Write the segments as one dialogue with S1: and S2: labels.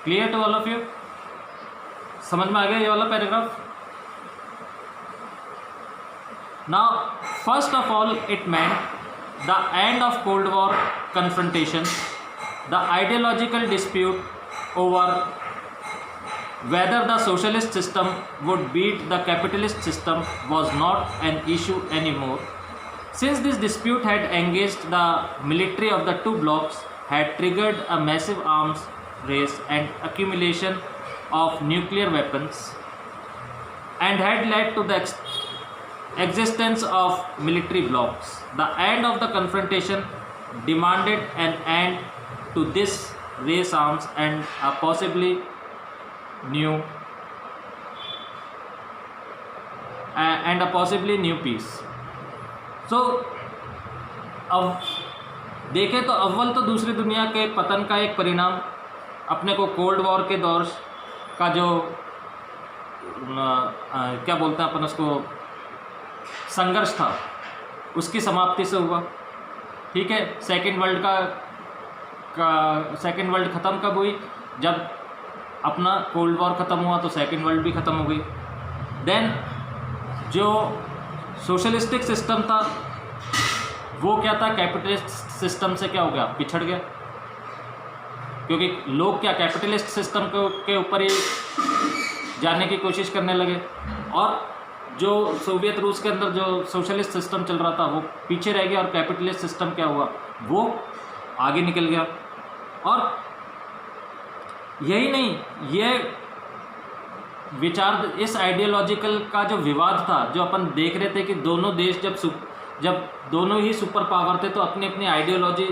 S1: Clear to all of you? समझ में आ गया ये वाला paragraph? Now first of all it meant the end of Cold War confrontation. The ideological dispute over whether the socialist system would beat the capitalist system was not an issue anymore. Since this dispute had engaged the military of the two blocs, had triggered a massive arms race and accumulation of nuclear weapons, and had led to the existence of military blocs. The end of the confrontation demanded an end to this race arms and a possibly new peace. So अब देखें तो अव्वल तो दूसरी दुनिया के पतन का एक परिणाम अपने को कोल्ड वॉर के दौर का जो क्या बोलते हैं अपन उसको, संघर्ष था, उसकी समाप्ति से हुआ। ठीक है, सेकेंड वर्ल्ड ख़त्म कब हुई? जब अपना कोल्ड वॉर ख़त्म हुआ तो सेकेंड वर्ल्ड भी ख़त्म हो गई। देन जो सोशलिस्टिक सिस्टम था वो क्या था? कैपिटलिस्ट सिस्टम से क्या हो गया? पिछड़ गया, क्योंकि लोग क्या कैपिटलिस्ट सिस्टम के ऊपर ही जाने की कोशिश करने लगे, और जो सोवियत रूस के अंदर जो सोशलिस्ट सिस्टम चल रहा था वो पीछे रह गया, और कैपिटलिस्ट सिस्टम क्या हुआ? वो आगे निकल गया। और यही नहीं, ये विचार, इस आइडियोलॉजिकल का जो विवाद था, जो अपन देख रहे थे कि दोनों देश जब दोनों ही सुपर पावर थे तो अपनी अपनी आइडियोलॉजी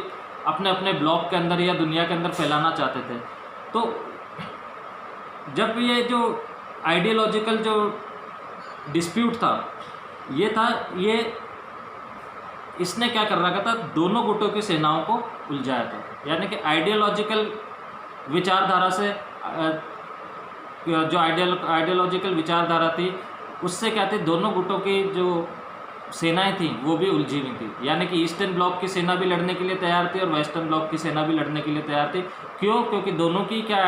S1: अपने अपने ब्लॉक के अंदर या दुनिया के अंदर फैलाना चाहते थे। तो जब ये जो आइडियोलॉजिकल जो डिस्प्यूट था, ये इसने क्या कर रखा था? दोनों गुटों की सेनाओं को उलझाया था। यानी कि आइडियोलॉजिकल विचारधारा से जो आइडियोलॉजिकल विचारधारा थी उससे क्या थी? दोनों गुटों की जो सेनाएं थी वो भी उलझी हुई थी। यानी कि ईस्टर्न ब्लॉक की सेना भी लड़ने के लिए तैयार थी और वेस्टर्न ब्लॉक की सेना भी लड़ने के लिए तैयार थी। क्यों? क्योंकि दोनों की क्या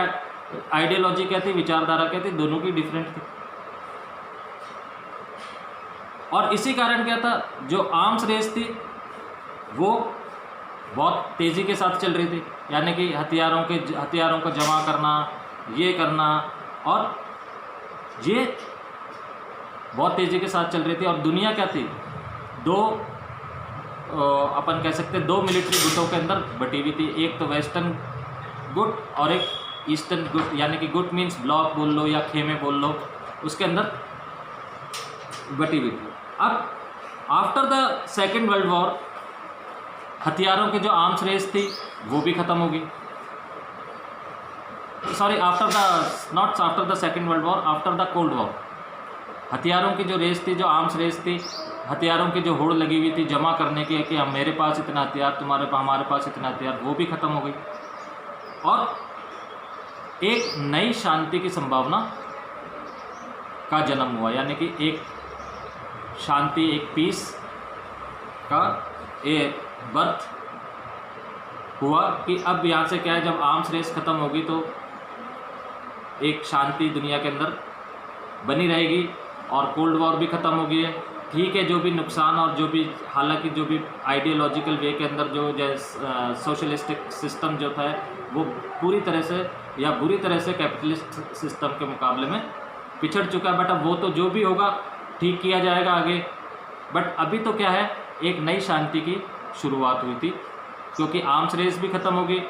S1: आइडियोलॉजी क्या थी, विचारधारा क्या थी, दोनों की डिफरेंट थी। और इसी कारण क्या था, जो आर्म्स रेस थी वो बहुत तेज़ी के साथ चल रही थी। यानी कि हथियारों को जमा करना, ये करना, और ये बहुत तेज़ी के साथ चल रही थी। और दुनिया क्या थी? अपन कह सकते हैं दो मिलिट्री गुटों के अंदर बटी हुई थी। एक तो वेस्टर्न गुट और एक ईस्टर्न गुट, यानी कि गुट मीन्स ब्लॉक बोल लो या खेमे बोल लो, उसके अंदर बटी हुई थी। अब after the second world war हथियारों की जो आर्म्स रेस थी वो भी ख़त्म होगी। Sorry, not after the second world war, after the cold war हथियारों की जो रेस थी, जो आर्म्स रेस थी, हथियारों की जो होड़ लगी हुई थी जमा करने की कि हम मेरे पास इतना हथियार, हमारे पास इतना हथियार, वो भी ख़त्म हो गई। और एक नई शांति की संभावना का जन्म हुआ। यानी कि एक शांति, एक पीस का एक बर्थ हुआ कि अब यहाँ से क्या है, जब आर्म्स रेस ख़त्म होगी तो एक शांति दुनिया के अंदर बनी रहेगी और कोल्ड वॉर भी ख़त्म हो गई है। ठीक है, जो भी नुकसान और जो भी, हालांकि जो भी आइडियोलॉजिकल वे के अंदर जो सोशलिस्टिक सिस्टम जो था वो पूरी तरह से या बुरी तरह से कैपिटलिस्ट सिस्टम के मुकाबले में पिछड़ चुका है। बट अब वो तो जो भी होगा ठीक किया जाएगा आगे। बट अभी तो क्या है, एक नई शांति की शुरुआत हुई थी, क्योंकि आर्म्स रेस भी ख़त्म हो गई।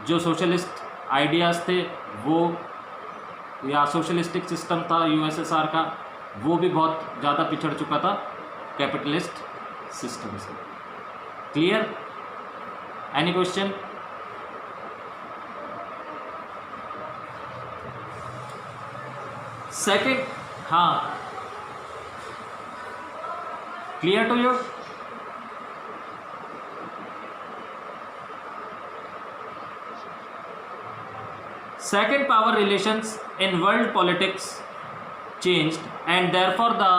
S1: जो सोशलिस्ट आइडियाज़ थे वो, या सोशलिस्टिक सिस्टम था यूएसएसआर का, वो भी बहुत ज़्यादा पिछड़ चुका था कैपिटलिस्ट सिस्टम से। क्लियर? Any question? सेकेंड, हाँ, clear to you? Second, power relations in world politics changed, and therefore the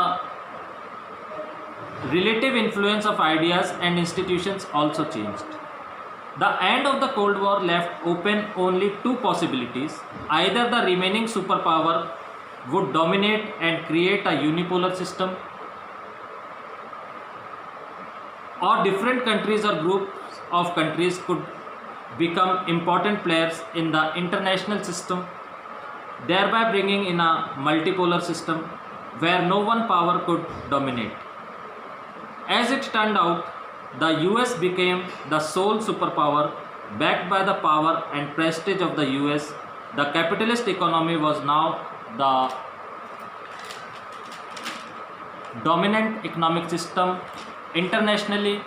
S1: relative influence of ideas and institutions also changed. The end of the Cold War left open only two possibilities. Either the remaining superpower would dominate and create a unipolar system, or different countries or groups of countries could become important players in the international system, thereby bringing in a multipolar system where no one power could dominate. As it turned out, the US became the sole superpower. Backed by the power and prestige of the US, the capitalist economy was now the dominant economic system internationally.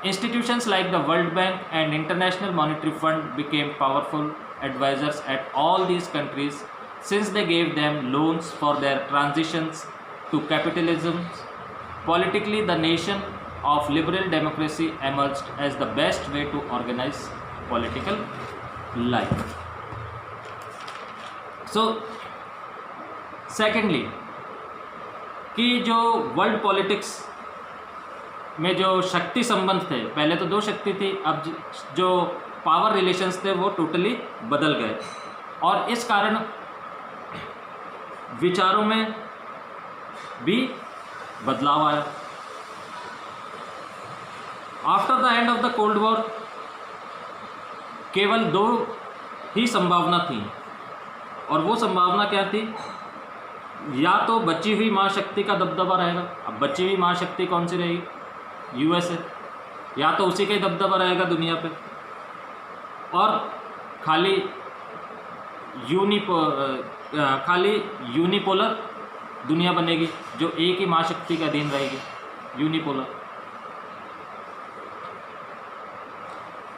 S1: Institutions like the World Bank and International Monetary Fund became powerful advisors at all these countries, since they gave them loans for their transitions to capitalism. Politically, the nation of liberal democracy emerged as the best way to organize political life. So, secondly, कि जो world politics में जो शक्ति संबंध थे, पहले तो दो शक्ति थी, अब जो पावर रिलेशंस थे वो टोटली बदल गए, और इस कारण विचारों में भी बदलाव आया. After the end of the cold war केवल दो ही संभावना थी, और वो संभावना क्या थी? या तो बची हुई महाशक्ति का दबदबा रहेगा. अब बची हुई महाशक्ति कौन सी रहेगी? यूएसए. या तो उसी का ही दबदबा रहेगा दुनिया पे, और खाली यूनिपोलर दुनिया बनेगी जो एक ही महाशक्ति का अधीन रहेगी, यूनिपोलर.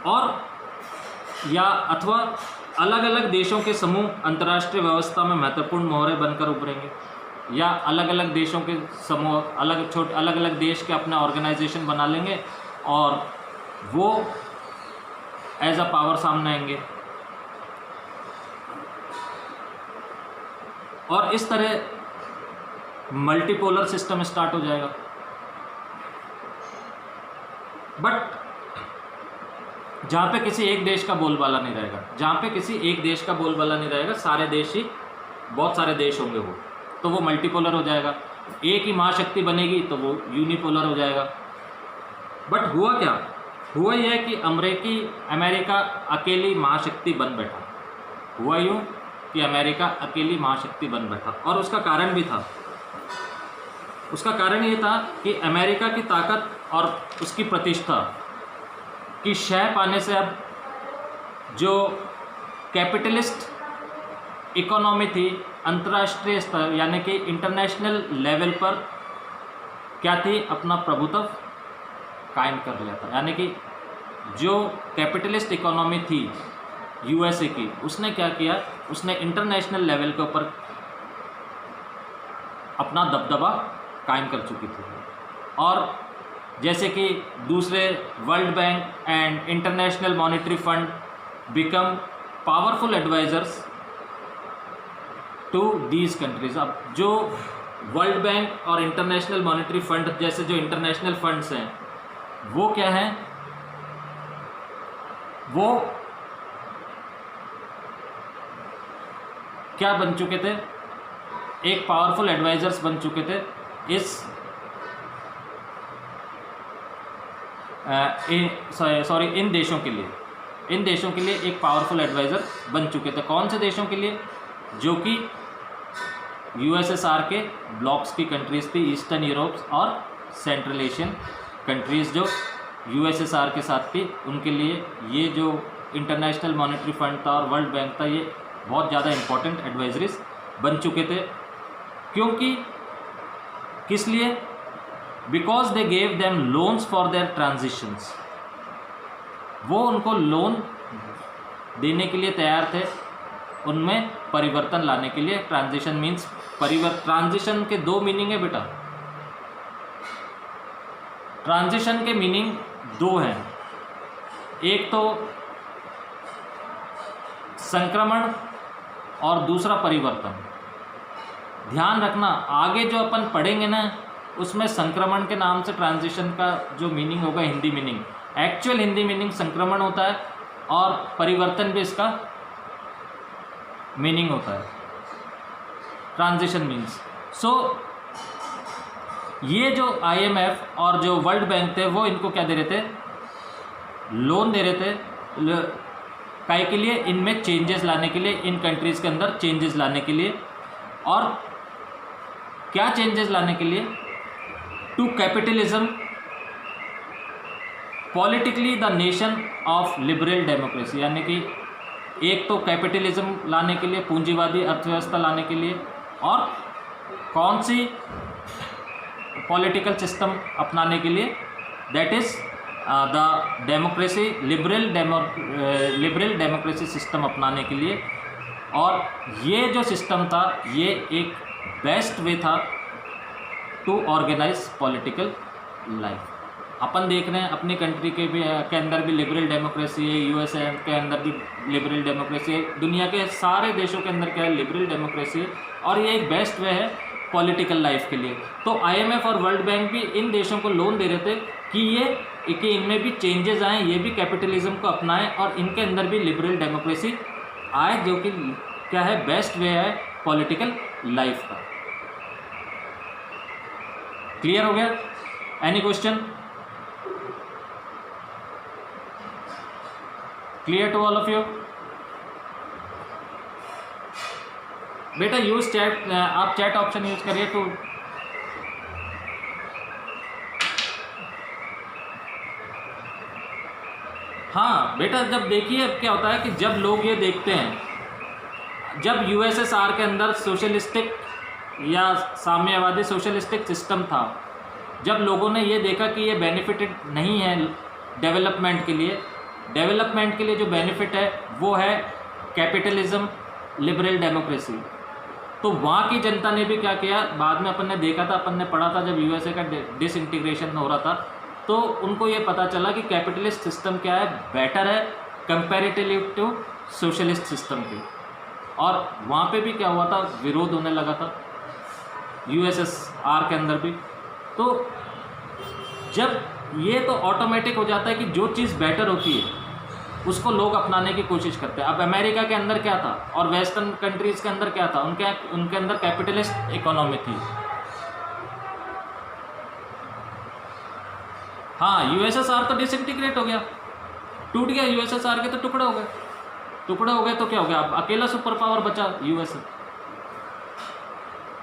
S1: और या अथवा अलग अलग देशों के समूह अंतर्राष्ट्रीय व्यवस्था में महत्वपूर्ण मोहरे बनकर उभरेंगे, या अलग अलग देशों के समूह अलग अलग देश के अपना ऑर्गेनाइजेशन बना लेंगे और वो एज अ पावर सामने आएंगे. और इस तरह मल्टीपोलर सिस्टम स्टार्ट हो जाएगा. बट जहाँ पे किसी एक देश का बोलबाला नहीं रहेगा, जहाँ पे किसी एक देश का बोलबाला नहीं रहेगा, सारे देश ही, बहुत सारे देश होंगे वो, तो वो मल्टीपोलर हो जाएगा. एक ही महाशक्ति बनेगी तो वो यूनिपोलर हो जाएगा. बट हुआ क्या? हुआ यह है कि अमेरिका अकेली महाशक्ति बन बैठा. हुआ यूँ कि अमेरिका अकेली महाशक्ति बन बैठा, और उसका कारण भी था. उसका कारण ये था कि अमेरिका की ताकत और उसकी प्रतिष्ठा की शह पाने से अब जो कैपिटलिस्ट इकोनॉमी थी अंतर्राष्ट्रीय स्तर यानी कि इंटरनेशनल लेवल पर क्या थी, अपना प्रभुत्व कायम कर लिया था. यानी कि जो कैपिटलिस्ट इकोनॉमी थी यूएसए की, उसने क्या किया, उसने इंटरनेशनल लेवल के ऊपर अपना दबदबा कायम कर चुकी थी. और जैसे कि दूसरे world bank and international monetary fund become powerful advisers to these countries. अब जो वर्ल्ड बैंक और इंटरनेशनल मॉनेटरी फंड जैसे जो इंटरनेशनल फंड्स हैं, वो क्या हैं? वो क्या बन चुके थे? एक पावरफुल एडवाइजर्स बन चुके थे इस इन देशों के लिए. इन देशों के लिए एक पावरफुल एडवाइज़र बन चुके थे. कौन से देशों के लिए? जो कि यूएसएसआर के ब्लॉक्स की कंट्रीज़ थी, ईस्टर्न यूरोप और सेंट्रल एशियन कंट्रीज़ जो यूएसएसआर के साथ थी, उनके लिए ये जो इंटरनेशनल मॉनेटरी फंड था और वर्ल्ड बैंक था, ये बहुत ज़्यादा इम्पोर्टेंट एडवाइजरीज बन चुके थे. क्योंकि किस लिए? Because they gave them loans for their transitions. वो उनको लोन देने के लिए तैयार थे, उनमें परिवर्तन लाने के लिए. ट्रांजिशन मीन्स ट्रांजिशन के दो मीनिंग है बेटा. ट्रांजिशन के मीनिंग दो हैं. एक तो संक्रमण और दूसरा परिवर्तन. ध्यान रखना, आगे जो अपन पढ़ेंगे ना, उसमें संक्रमण के नाम से ट्रांजिशन का जो मीनिंग होगा, Hindi meaning, actual Hindi meaning संक्रमण होता है और परिवर्तन भी इसका मीनिंग होता है, ट्रांजिशन मीन्स। सो ये जो IMF और जो वर्ल्ड बैंक थे वो इनको क्या दे रहे थे, लोन दे रहे थे काय के लिए, इनमें चेंजेस लाने के लिए, इन कंट्रीज़ के अंदर चेंजेस लाने के लिए। और क्या चेंजेस लाने के लिए, to capitalism politically the nation of liberal democracy, यानी कि एक तो कैपिटलिज्म लाने के लिए, पूंजीवादी अर्थव्यवस्था लाने के लिए, और कौन सी पॉलिटिकल सिस्टम अपनाने के लिए, that is the democracy, liberal democracy system अपनाने के लिए। और ये जो सिस्टम था ये एक बेस्ट वे था टू ऑर्गेनाइज पॉलिटिकल लाइफ। अपन देख रहे हैं अपनी कंट्री के अंदर भी लिबरल डेमोक्रेसी है, USA के अंदर भी लिबरल डेमोक्रेसी है, दुनिया के सारे देशों के अंदर क्या है, लिबरल डेमोक्रेसी है, और ये एक बेस्ट वे है पॉलिटिकल लाइफ के लिए। तो IMF और वर्ल्ड बैंक भी इन देशों को लोन दे रहे थे कि इनमें भी चेंजेस आएँ, ये भी कैपिटलिज्म को अपनाएं और इनके अंदर भी लिबरल डेमोक्रेसी आए, जो कि क्या है, बेस्ट वे है पॉलिटिकल लाइफ का। क्लियर हो गया? Any question? Clear to all of you? बेटा यूज चैट, आप चैट ऑप्शन यूज करिए तो हाँ बेटा, जब देखिए अब क्या होता है कि जब लोग ये देखते हैं, जब USSR के अंदर सोशलिस्टिक या साम्यवादी सोशलिस्टिक सिस्टम था, जब लोगों ने ये देखा कि ये बेनिफिटेड नहीं है डेवलपमेंट के लिए, डेवलपमेंट के लिए जो बेनिफिट है वो है कैपिटलिज्म, लिबरल डेमोक्रेसी, तो वहाँ की जनता ने भी क्या किया, बाद में अपन ने देखा था, अपन ने पढ़ा था जब USA का डिसइंटीग्रेशन हो रहा था, तो उनको ये पता चला कि कैपिटलिस्ट सिस्टम क्या है, बेटर है कंपैरेटिवली टू सोशलिस्ट सिस्टम की। और वहाँ पे भी क्या हुआ था, विरोध होने लगा था USSR के अंदर भी। तो जब ये तो ऑटोमेटिक हो जाता है कि जो चीज़ बेटर होती है उसको लोग अपनाने की कोशिश करते हैं। अब अमेरिका के अंदर क्या था और वेस्टर्न कंट्रीज़ के अंदर क्या था, उनके अंदर कैपिटलिस्ट इकोनॉमी थी। हाँ, USSR तो डिसइंटीग्रेट हो गया, टूट गया, USSR के तो टुकड़े हो गए, तो क्या हो गया, अब अकेला सुपर पावर बचा USA।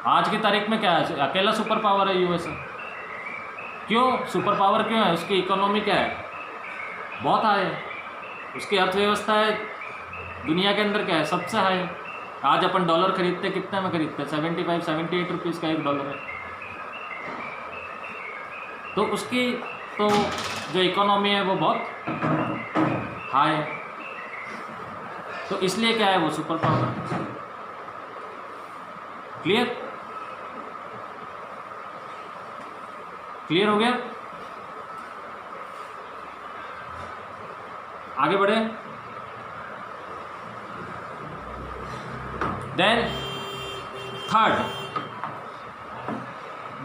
S1: आज की तारीख में क्या है, अकेला सुपर पावर है USA। क्यों सुपर पावर क्यों है? उसकी इकोनॉमी क्या है, बहुत हाई है, उसकी अर्थव्यवस्था है दुनिया के अंदर क्या है, सबसे हाई है। आज अपन डॉलर खरीदते कितने में खरीदते हैं, 75-78 रुपीज़ का एक डॉलर है। तो उसकी तो जो इकोनॉमी है वो बहुत हाई है, तो इसलिए क्या है, वो सुपर पावर। क्लियर? क्लियर हो गया? आगे बढ़े। Then third,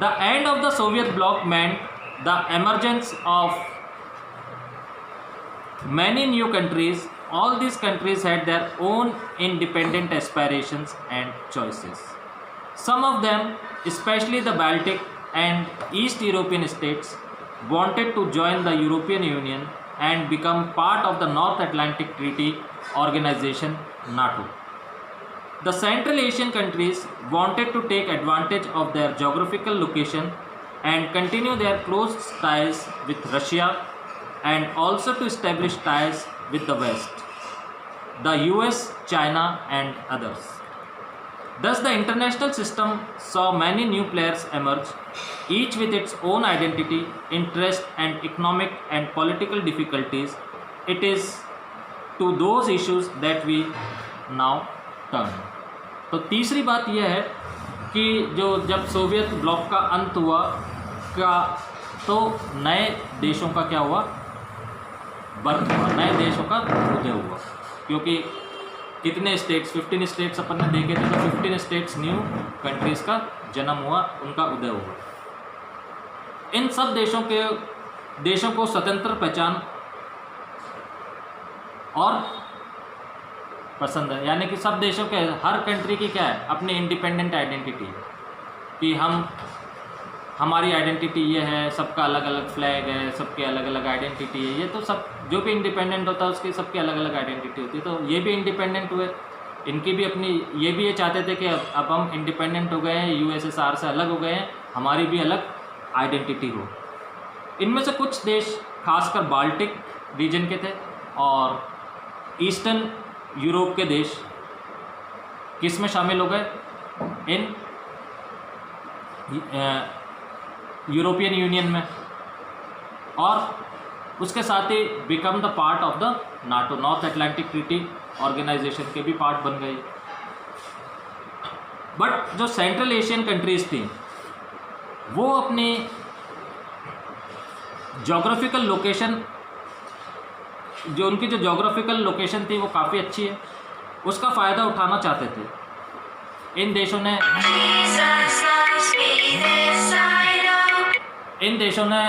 S1: the end of the Soviet bloc meant the emergence of many new countries. All these countries had their own independent aspirations and choices. Some of them, especially the Baltic and East European states, wanted to join the European Union and become part of the North Atlantic Treaty Organization, NATO. The Central Asian countries wanted to take advantage of their geographical location and continue their close ties with Russia and also to establish ties with the West, the US, China and others. Thus the international system saw many new players emerge, each with its own identity, interest and economic and political difficulties. It is to those issues that we now turn. तो तीसरी बात यह है कि जब Soviet block का अंत हुआ तो नए देशों का क्या हुआ, बर्थ हुआ, नए देशों का उदय हुआ। क्योंकि कितने स्टेट्स, 15 स्टेट्स अपन ने देखे थे, तो 15 स्टेट्स न्यू कंट्रीज़ का जन्म हुआ, उनका उदय हुआ। इन सब देशों को स्वतंत्र पहचान और पसंद है। यानी कि सब देशों के, हर कंट्री की क्या है, अपनी इंडिपेंडेंट आइडेंटिटी है कि हमारी आइडेंटिटी ये है, सबका अलग अलग फ्लैग है, सबकी अलग अलग आइडेंटिटी है। ये तो सब जो भी इंडिपेंडेंट होता है उसकी सबकी अलग अलग आइडेंटिटी होती है। तो ये भी इंडिपेंडेंट हुए, इनकी भी अपनी, ये भी ये चाहते थे कि अब हम इंडिपेंडेंट हो गए हैं, यूएसएसआर से अलग हो गए हैं, हमारी भी अलग आइडेंटिटी हो। इनमें से कुछ देश खासकर बाल्टिक रीजन के थे और ईस्टर्न यूरोप के देश किस में शामिल हो गए, इन यूरोपियन यूनियन में, और उसके साथ ही become the part of the NATO, North Atlantic Treaty Organization के भी पार्ट बन गए। बट जो सेंट्रल एशियन कंट्रीज थी वो अपनी जोग्राफिकल लोकेशन, जो उनकी जो जोग्राफिकल लोकेशन थी वो काफ़ी अच्छी है, उसका फ़ायदा उठाना चाहते थे। इन देशों ने